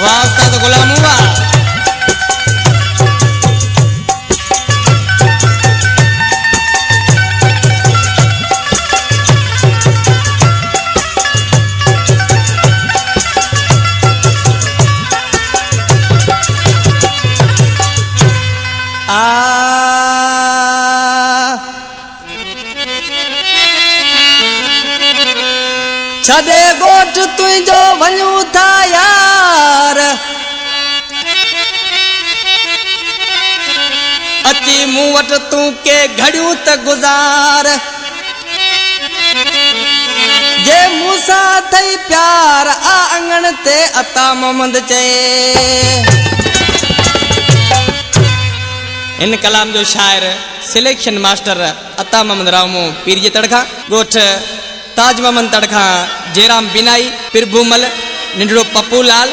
वाह उस्ताद गुलाम हुआ। छदे गोठ तुझो वञू था यार अची मूं वट तू के घड़ियों त गुजार जे मूसा थई प्यार आ अंगण ते अता मोहम्मद चए। इन कलाम जो शायर सिलेक्शन मास्टर अता मोहम्मद रामो पीर जे तड़खा गोठ ताज मोहम्मद तड़खा जयराम बिनाई पिरभूमल निंडड़ो पप्पूलाल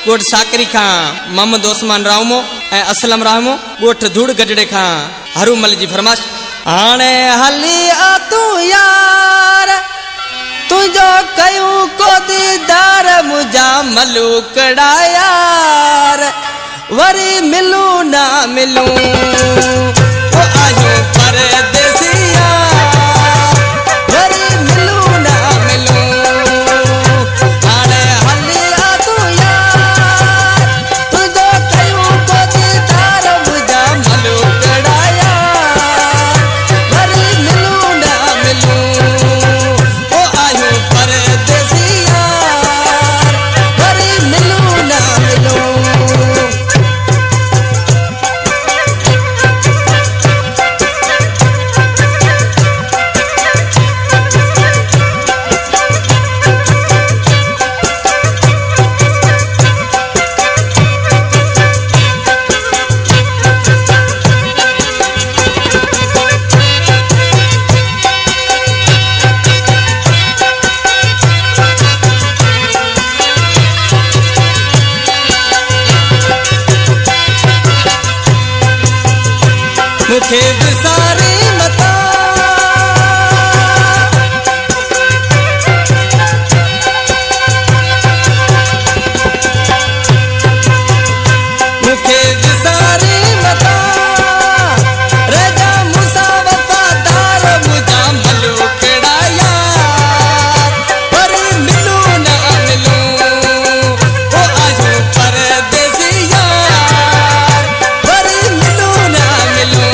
गोठ साकरी खां मोहम्मद ओस्मान रामो ए असलम रामो गोठ धूड़ गजड़े खां हरूमल जी फरमाश। हाणे हली आ तू यार तुझो कयूं को दीदार मुझा मलूकड़ा यार वरी मिलूं ना मिलूं ओ आयो परदेसिया वरी मिलूं ना मिलूं। हाणे हली आ तू यार तुझो कयूं को दीदार मुझा मलूकड़ा यार वरी मिलूं ना मिलूं ओ आयो परदेसिया वरी मिलूं ना मिलूं। मुखे विसारी मता मुखे विसारी मता रजा मूसा वफादार मुझा मलूकड़ा यार वरी मिलूं ना मिलूं ओ आयो परदेसिया वरी मिलूं ना मिलूं।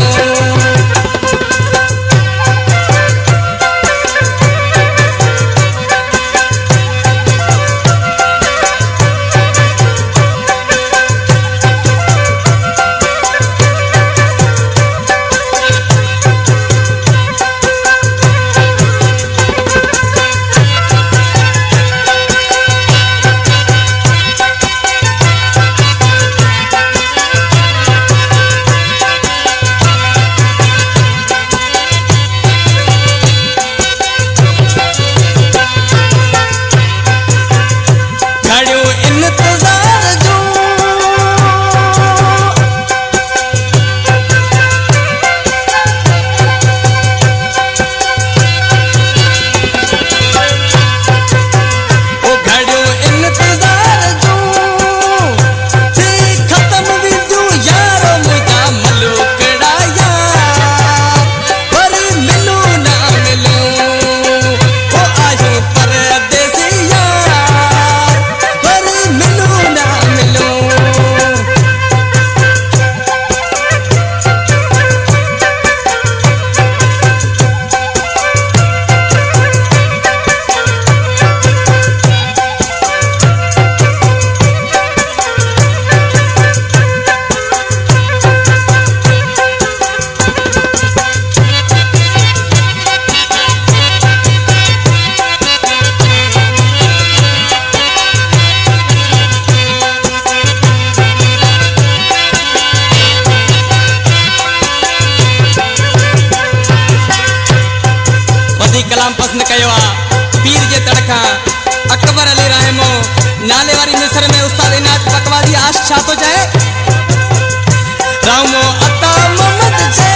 कलाम पसंद कयो पीर जे तड़खा अकबर अली रहमो नाले वारी मिस्र में उस्ताद इनायत पकवादी आश छा तो चाहे रामो अता मोहम्मद जे